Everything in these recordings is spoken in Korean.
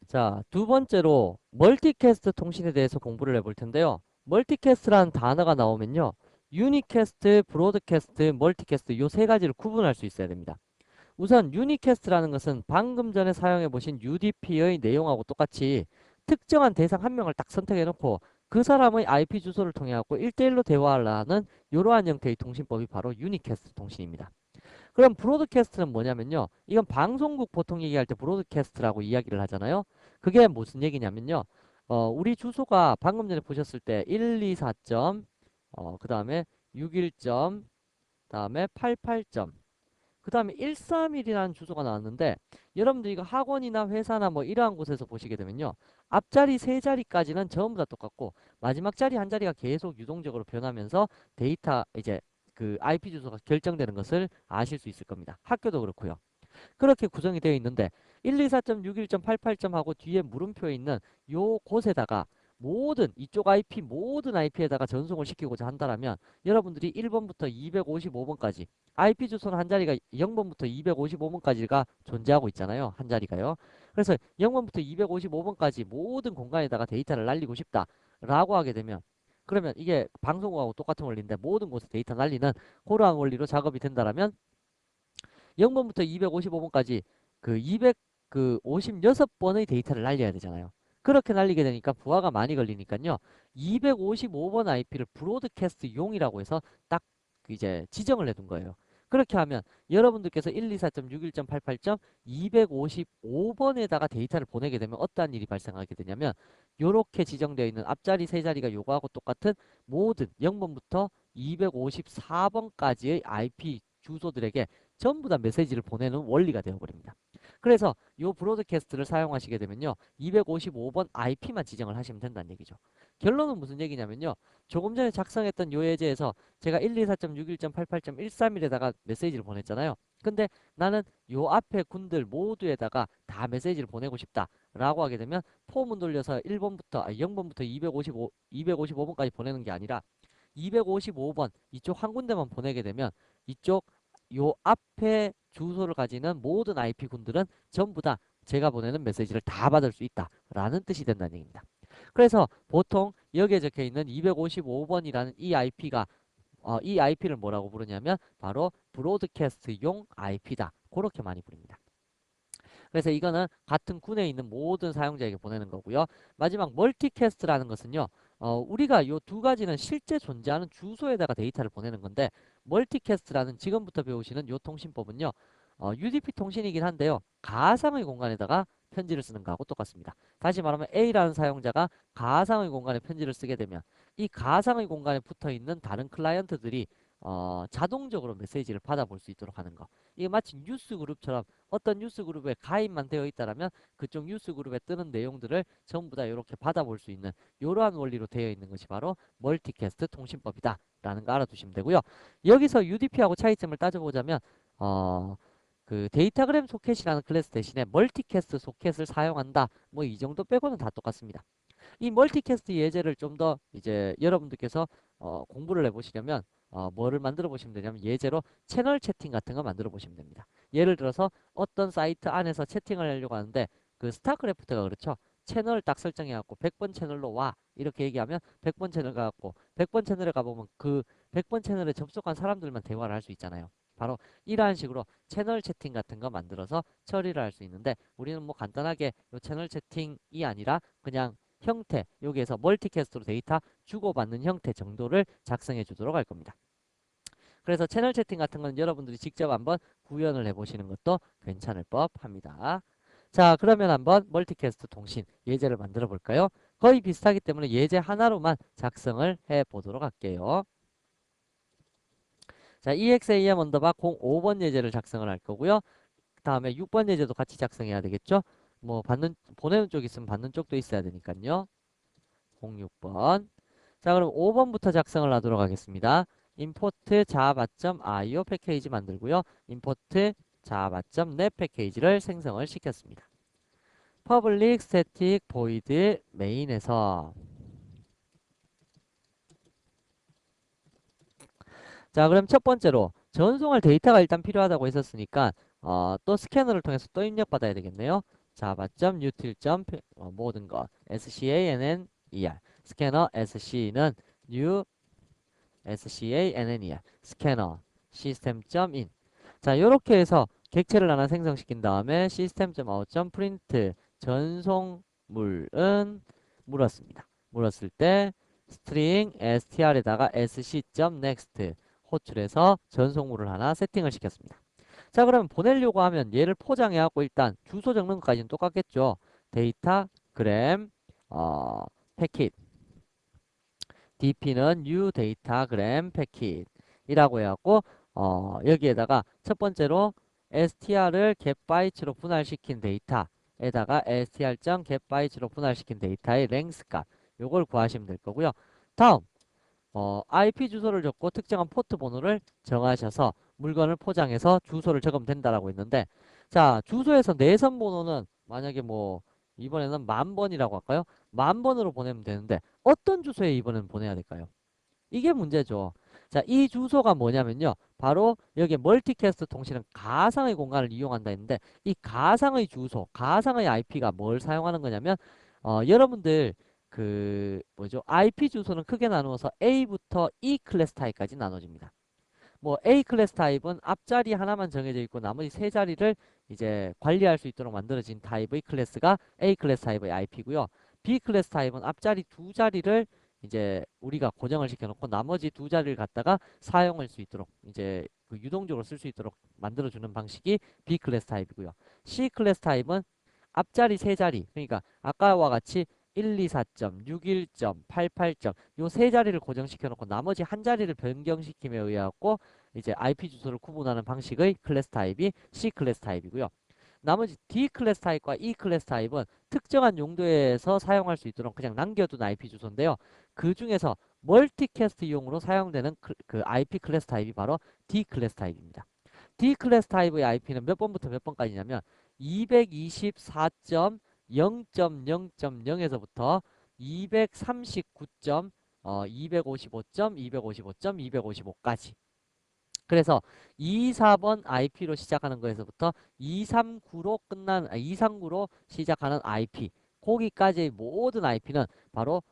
자, 두 번째로 멀티캐스트 통신에 대해서 공부를 해볼 텐데요. 멀티캐스트라는 단어가 나오면요. 유니캐스트, 브로드캐스트, 멀티캐스트 요 세 가지를 구분할 수 있어야 됩니다. 우선 유니캐스트라는 것은 방금 전에 사용해 보신 UDP의 내용하고 똑같이 특정한 대상 한 명을 딱 선택해 놓고 그 사람의 IP 주소를 통해 갖고 1대1로 대화를 하는 이러한 형태의 통신법이 바로 유니캐스트 통신입니다. 그럼 브로드캐스트는 뭐냐면요. 이건 방송국 보통 얘기할 때 브로드캐스트라고 이야기를 하잖아요. 그게 무슨 얘기냐면요. 우리 주소가 방금 전에 보셨을 때 124. 그 다음에 61. 다음에 88. 그 다음에 131이라는 주소가 나왔는데 여러분들 이거 학원이나 회사나 뭐 이러한 곳에서 보시게 되면요. 앞자리 세 자리까지는 전부 다 똑같고 마지막 자리 한 자리가 계속 유동적으로 변하면서 데이터 이제 그 IP 주소가 결정되는 것을 아실 수 있을 겁니다. 학교도 그렇고요. 그렇게 구성이 되어 있는데 124.61.88하고 뒤에 물음표에 있는 요 곳에다가 모든 이쪽 IP 모든 IP에다가 전송을 시키고자 한다면 여러분들이 1번부터 255번까지 IP 주소는 한 자리가 0번부터 255번까지가 존재하고 있잖아요. 한 자리가요. 그래서 0번부터 255번까지 모든 공간에다가 데이터를 날리고 싶다라고 하게 되면 그러면 이게 방송국하고 똑같은 원리인데 모든 곳에 데이터 날리는 그러한 원리로 작업이 된다라면 0번부터 255번까지 그 256번의 데이터를 날려야 되잖아요. 그렇게 날리게 되니까 부하가 많이 걸리니까요. 255번 IP를 브로드캐스트용이라고 해서 딱 이제 지정을 해둔 거예요. 그렇게 하면 여러분들께서 124.61.88. 255번에다가 데이터를 보내게 되면 어떠한 일이 발생하게 되냐면 요렇게 지정되어 있는 앞자리 세 자리가 요거하고 똑같은 모든 0번부터 254번까지의 IP 주소들에게 전부 다 메시지를 보내는 원리가 되어버립니다. 그래서 이 브로드캐스트를 사용하시게 되면요. 255번 IP만 지정을 하시면 된다는 얘기죠. 결론은 무슨 얘기냐면요. 조금 전에 작성했던 요 예제에서 제가 124.61.88.131에다가 메시지를 보냈잖아요. 근데 나는 요 앞에 군들 모두에다가 다 메시지를 보내고 싶다 라고 하게 되면 폼은 돌려서 0번부터 255번까지 보내는 게 아니라 255번 이쪽 한 군데만 보내게 되면 이쪽 요 앞에 주소를 가지는 모든 IP 군들은 전부 다 제가 보내는 메시지를 다 받을 수 있다라는 뜻이 된다는 얘기입니다. 그래서 보통 여기에 적혀 있는 255번이라는 이 IP를 뭐라고 부르냐면 바로 브로드캐스트용 IP다. 그렇게 많이 부릅니다. 그래서 이거는 같은 군에 있는 모든 사용자에게 보내는 거고요. 마지막 멀티캐스트라는 것은요. 우리가 요 두 가지는 실제 존재하는 주소에다가 데이터를 보내는 건데 멀티캐스트라는 지금부터 배우시는 요 통신법은요. UDP 통신이긴 한데요. 가상의 공간에다가 편지를 쓰는 거하고 똑같습니다. 다시 말하면 A라는 사용자가 가상의 공간에 편지를 쓰게 되면 이 가상의 공간에 붙어 있는 다른 클라이언트들이 자동적으로 메시지를 받아볼 수 있도록 하는 거. 이게 마치 뉴스 그룹처럼 어떤 뉴스 그룹에 가입만 되어 있다라면 그쪽 뉴스 그룹에 뜨는 내용들을 전부 다 이렇게 받아볼 수 있는 이러한 원리로 되어 있는 것이 바로 멀티캐스트 통신법이다 라는 거 알아두시면 되고요. 여기서 UDP하고 차이점을 따져보자면 그 데이터그램 소켓이라는 클래스 대신에 멀티캐스트 소켓을 사용한다 뭐 이 정도 빼고는 다 똑같습니다. 이 멀티캐스트 예제를 좀 더 이제 여러분들께서 공부를 해보시려면 뭐를 만들어 보시면 되냐면 예제로 채널 채팅 같은 거 만들어 보시면 됩니다. 예를 들어서 어떤 사이트 안에서 채팅을 하려고 하는데 그 스타크래프트가 그렇죠. 채널 딱 설정해 갖고 100번 채널로 와 이렇게 얘기하면 100번 채널 가갖고 100번 채널에 가보면 그 100번 채널에 접속한 사람들만 대화를 할 수 있잖아요. 바로 이러한 식으로 채널 채팅 같은 거 만들어서 처리를 할 수 있는데 우리는 뭐 간단하게 요 채널 채팅이 아니라 그냥 형태 여기에서 멀티캐스트로 데이터 주고받는 형태 정도를 작성해 주도록 할 겁니다. 그래서 채널 채팅 같은 건 여러분들이 직접 한번 구현을 해보시는 것도 괜찮을 법합니다. 자, 그러면 한번 멀티캐스트 통신 예제를 만들어 볼까요? 거의 비슷하기 때문에 예제 하나로만 작성을 해 보도록 할게요. 자, EXAM 언더바 05번 예제를 작성을 할 거고요. 그 다음에 6번 예제도 같이 작성해야 되겠죠? 뭐 보내는 쪽 있으면 받는 쪽도 있어야 되니까요. 06번. 자, 그럼 5번부터 작성을 하도록 하겠습니다. import java.io 패키지 만들고요. import java.net 패키지를 생성을 시켰습니다. public static void main에서 자, 그럼 첫 번째로 전송할 데이터가 일단 필요하다고 했었으니까 또 스캐너를 통해서 또 입력받아야 되겠네요. java.util. 모든 것 scanner 스캐너 sc는 new scanner 스캐너 시스템.in. 자, 요렇게 해서 객체를 하나 생성시킨 다음에 system.out.print 전송물은 물었습니다. 물었을 때 string str에다가 sc.next 호출해서 전송물을 하나 세팅을 시켰습니다. 자, 그러면 보내려고 하면 얘를 포장해갖고 일단 주소 적는 것까지는 똑같겠죠. 데이터 그램 패킷 DP는 new 데이터그램 패킷이라고 해갖고 여기에다가 첫 번째로 str을 getbyte로 분할시킨 데이터에다가 str.getbyte로 분할시킨 데이터의 length 값 요걸 구하시면 될 거고요. 다음 IP 주소를 적고 특정한 포트 번호를 정하셔서 물건을 포장해서 주소를 적으면 된다라고 했는데, 자, 주소에서 내선 번호는 만약에 뭐 이번에는 10,000번이라고 할까요? 10,000번으로 보내면 되는데 어떤 주소에 이번엔 보내야 될까요? 이게 문제죠. 자, 이 주소가 뭐냐면요. 바로 여기 멀티캐스트 통신은 가상의 공간을 이용한다 했는데 이 가상의 주소, 가상의 IP가 뭘 사용하는 거냐면 여러분들 그 뭐죠? IP 주소는 크게 나누어서 A부터 E 클래스 타입까지 나눠집니다. 뭐 A 클래스 타입은 앞자리 하나만 정해져 있고 나머지 세 자리를 이제 관리할 수 있도록 만들어진 타입의 클래스가 A 클래스 타입의 IP고요. B 클래스 타입은 앞자리 두 자리를 이제 우리가 고정을 시켜놓고 나머지 두 자리를 갖다가 사용할 수 있도록 이제 그 유동적으로 쓸 수 있도록 만들어주는 방식이 B 클래스 타입이고요. C 클래스 타입은 앞자리 세 자리, 그러니까 아까와 같이 124점, 61점, 88점 요 세 자리를 고정시켜 놓고 나머지 한 자리를 변경시킴에 의하고 이제 IP 주소를 구분하는 방식의 클래스 타입이 C 클래스 타입이고요. 나머지 D 클래스 타입과 E 클래스 타입은 특정한 용도에서 사용할 수 있도록 그냥 남겨둔 IP 주소인데요. 그 중에서 멀티캐스트용으로 사용되는 그 IP 클래스 타입이 바로 D 클래스 타입입니다. D 클래스 타입의 IP는 몇 번부터 몇 번까지냐면 224.0.0.0에서부터 239점, 255점, 255점, 255까지. 그래서 24번 IP로 시작하는 거에서부터 239로 시작하는 IP, 거기까지의 모든 IP는 바로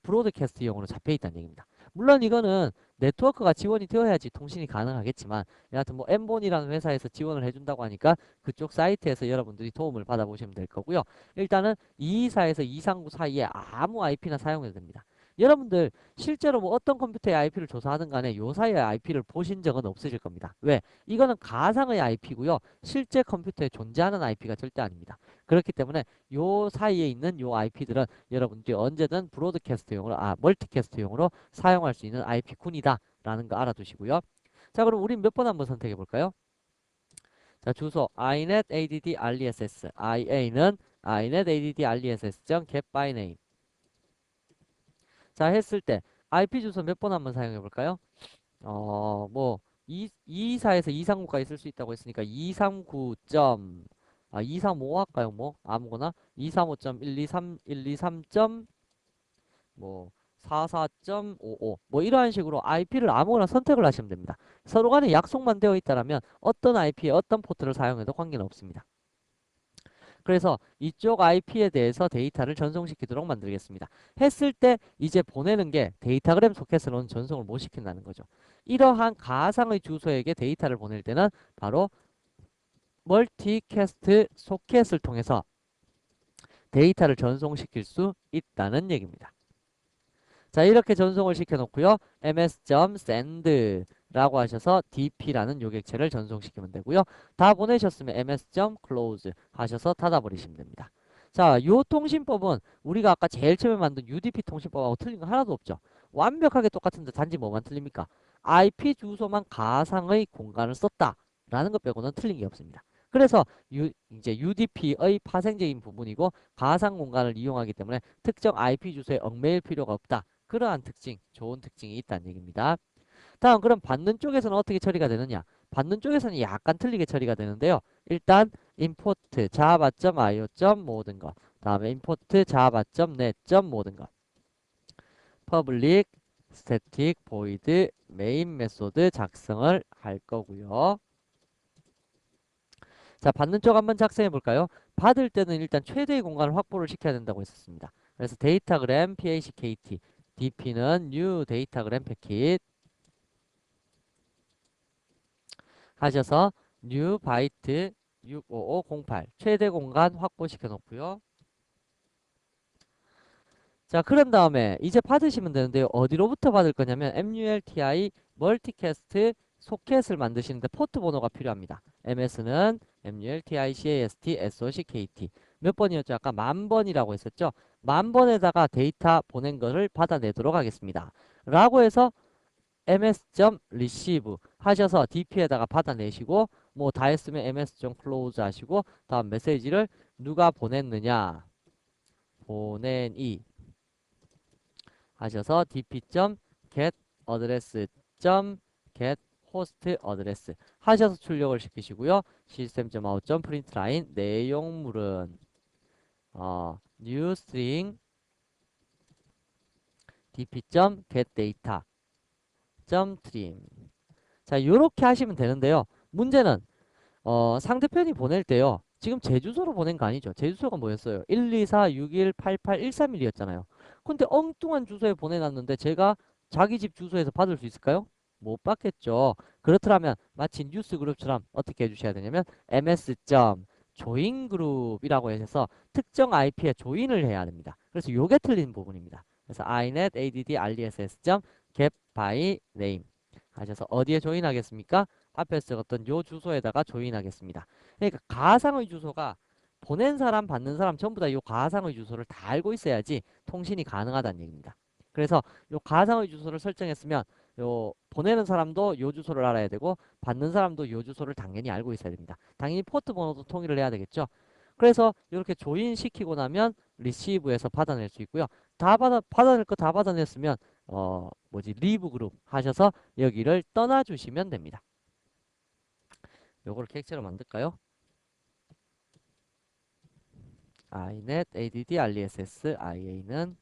브로드캐스트용으로 잡혀 있다는 얘기입니다. 물론 이거는 네트워크가 지원이 되어야지 통신이 가능하겠지만 여하튼 뭐 엠본이라는 회사에서 지원을 해준다고 하니까 그쪽 사이트에서 여러분들이 도움을 받아보시면 될 거고요. 일단은 224에서 239 사이에 아무 IP나 사용해도 됩니다. 여러분들 실제로 뭐 어떤 컴퓨터의 IP를 조사하든 간에 요 사이의 IP를 보신 적은 없으실 겁니다. 왜? 이거는 가상의 IP고요. 실제 컴퓨터에 존재하는 IP가 절대 아닙니다. 그렇기 때문에 요 사이에 있는 요 IP들은 여러분들이 언제든 브로드캐스트용으로 멀티캐스트용으로 사용할 수 있는 IP군이다 라는 거 알아두시고요. 자, 그럼 우린 몇 번 한번 선택해 볼까요? 자, 주소 inet add ress ia는 inet add ress.getByName. 자, 했을 때 IP 주소 몇 번 한번 사용해 볼까요? 뭐 224에서 239까지 쓸 수 있다고 했으니까 239. 235 할까요? 뭐 아무거나 235.123 123. 뭐 44.55 뭐 이러한 식으로 IP를 아무거나 선택을 하시면 됩니다. 서로 간에 약속만 되어 있다라면 어떤 IP에 어떤 포트를 사용해도 관계는 없습니다. 그래서 이쪽 IP에 대해서 데이터를 전송시키도록 만들겠습니다. 했을 때 이제 보내는 게 데이터그램 소켓으로는 전송을 못 시킨다는 거죠. 이러한 가상의 주소에게 데이터를 보낼 때는 바로 멀티캐스트 소켓을 통해서 데이터를 전송시킬 수 있다는 얘기입니다. 자, 이렇게 전송을 시켜놓고요. ms.send 라고 하셔서 dp라는 요객체를 전송시키면 되고요. 다 보내셨으면 ms.close 하셔서 닫아버리시면 됩니다. 자, 요 통신법은 우리가 아까 제일 처음에 만든 UDP 통신법하고 틀린 거 하나도 없죠. 완벽하게 똑같은데 단지 뭐만 틀립니까? IP 주소만 가상의 공간을 썼다라는 것 빼고는 틀린 게 없습니다. 그래서 이제 UDP의 파생적인 부분이고 가상 공간을 이용하기 때문에 특정 IP 주소에 얽매일 필요가 없다. 그러한 특징, 좋은 특징이 있다는 얘기입니다. 다음, 그럼 받는 쪽에서는 어떻게 처리가 되느냐? 받는 쪽에서는 약간 틀리게 처리가 되는데요. 일단 import java.io. 모든 것. 다음에 import java.net. 모든 것. public static void main 메소드 작성을 할 거고요. 자, 받는 쪽 한번 작성해 볼까요? 받을 때는 일단 최대의 공간을 확보를 시켜야 된다고 했었습니다. 그래서 데이터그램 PHKT DP는 New 데이터그램 패킷 하셔서 New 바이트 65508 최대 공간 확보시켜 놓고요. 자, 그런 다음에 이제 받으시면 되는데요. 어디로부터 받을 거냐면 MULTI 멀티캐스트 소켓을 만드시는데 포트 번호가 필요합니다. MS는 MULTI CAST SOCKT 몇 번이었죠? 아까 10,000번이라고 했었죠? 10,000번에다가 데이터 보낸 거를 받아내도록 하겠습니다. 라고 해서 ms.receive 하셔서 dp에다가 받아내시고 뭐 다 했으면 ms.close 하시고 다음 메시지를 누가 보냈느냐 보낸이 하셔서 dp.get address.get host address 하셔서 출력을 시키시고요. system.out.println 내용물은 new string dp.get data.trim 자, 요렇게 하시면 되는데요. 문제는 상대편이 보낼 때요. 지금 제 주소로 보낸 거 아니죠? 제 주소가 뭐였어요? 124618813일이었잖아요. 근데 엉뚱한 주소에 보내놨는데 제가 자기 집 주소에서 받을 수 있을까요? 못 받겠죠. 그렇더라면 마치 뉴스 그룹처럼 어떻게 해주셔야 되냐면 ms.joingroup이라고 해서 특정 IP에 조인을 해야 됩니다. 그래서 요게 틀린 부분입니다. 그래서 inet add ress.get by name 하셔서 어디에 조인하겠습니까? 앞에서 적었던 요 주소에다가 조인하겠습니다. 그러니까 가상의 주소가 보낸 사람, 받는 사람 전부 다 요 가상의 주소를 다 알고 있어야지 통신이 가능하다는 얘기입니다. 그래서 요 가상의 주소를 설정했으면 요 보내는 사람도 요 주소를 알아야 되고 받는 사람도 요 주소를 당연히 알고 있어야 됩니다. 당연히 포트 번호도 통일을 해야 되겠죠. 그래서 이렇게 조인시키고 나면 리시브에서 받아낼 수 있고요. 받아낼 거 다 받아냈으면 리브 그룹 하셔서 여기를 떠나 주시면 됩니다. 요거를 객체로 만들까요? inet add ress ia는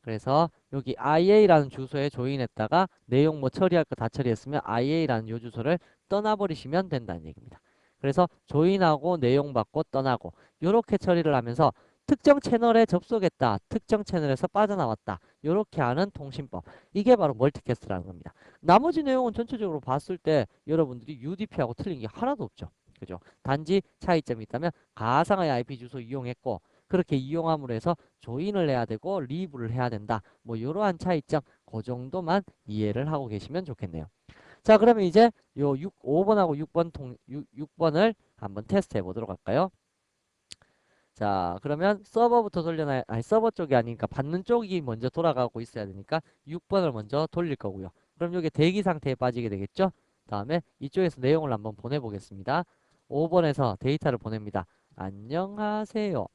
그래서 여기 ia라는 주소에 조인했다가 내용 뭐 처리할 거 다 처리했으면 ia라는 요 주소를 떠나버리시면 된다는 얘기입니다. 그래서 조인하고 내용 받고 떠나고 요렇게 처리를 하면서 특정 채널에 접속했다. 특정 채널에서 빠져나왔다. 요렇게 하는 통신법. 이게 바로 멀티캐스트라는 겁니다. 나머지 내용은 전체적으로 봤을 때 여러분들이 UDP하고 틀린 게 하나도 없죠. 그죠? 단지 차이점이 있다면 가상의 IP 주소 이용했고 그렇게 이용함으로 해서 조인을 해야 되고 리브를 해야 된다. 뭐 이러한 차이점 그 정도만 이해를 하고 계시면 좋겠네요. 자, 그러면 이제 요 5번하고 6번을 한번 테스트 해보도록 할까요? 자, 그러면 서버부터 돌려놔야, 아니, 서버 쪽이 아니니까 받는 쪽이 먼저 돌아가고 있어야 되니까 6번을 먼저 돌릴 거고요. 그럼 이게 대기 상태에 빠지게 되겠죠? 다음에 이쪽에서 내용을 한번 보내보겠습니다. 5번에서 데이터를 보냅니다. 안녕하세요.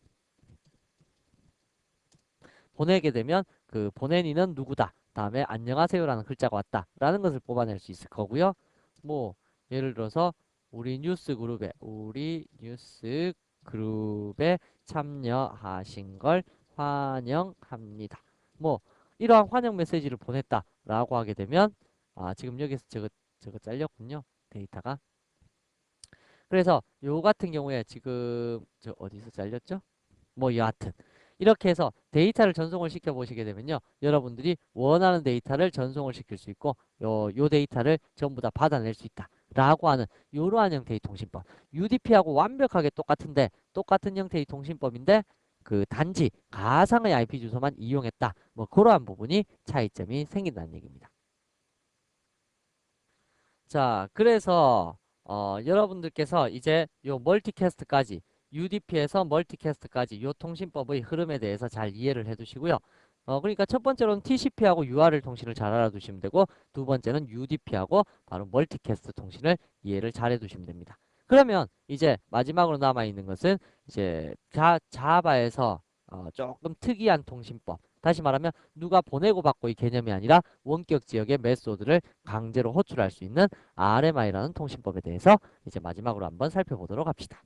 보내게 되면 그 보낸 이는 누구다. 다음에 안녕하세요라는 글자가 왔다. 라는 것을 뽑아낼 수 있을 거고요. 뭐 예를 들어서 우리 뉴스 그룹에 참여하신 걸 환영합니다. 뭐 이러한 환영 메시지를 보냈다라고 하게 되면 지금 여기서 저거 잘렸군요. 데이터가. 그래서 요 같은 경우에 지금 저 어디서 잘렸죠? 뭐 여하튼 이렇게 해서 데이터를 전송을 시켜 보시게 되면요 여러분들이 원하는 데이터를 전송을 시킬 수 있고 요 데이터를 전부 다 받아낼 수 있다 라고 하는 이러한 형태의 통신법 UDP하고 완벽하게 똑같은데 똑같은 형태의 통신법인데 그 단지 가상의 IP 주소만 이용했다 뭐 그러한 부분이 차이점이 생긴다는 얘기입니다. 자, 그래서 여러분들께서 이제 요 멀티캐스트까지 UDP에서 멀티캐스트까지 요 통신법의 흐름에 대해서 잘 이해를 해두시고요. 그러니까 첫 번째로는 TCP하고 URL 통신을 잘 알아두시면 되고 두 번째는 UDP하고 바로 멀티캐스트 통신을 이해를 잘 해두시면 됩니다. 그러면 이제 마지막으로 남아있는 것은 이제 자바에서 조금 특이한 통신법 다시 말하면 누가 보내고 받고 이 개념이 아니라 원격 지역의 메소드를 강제로 호출할 수 있는 RMI라는 통신법에 대해서 이제 마지막으로 한번 살펴보도록 합시다.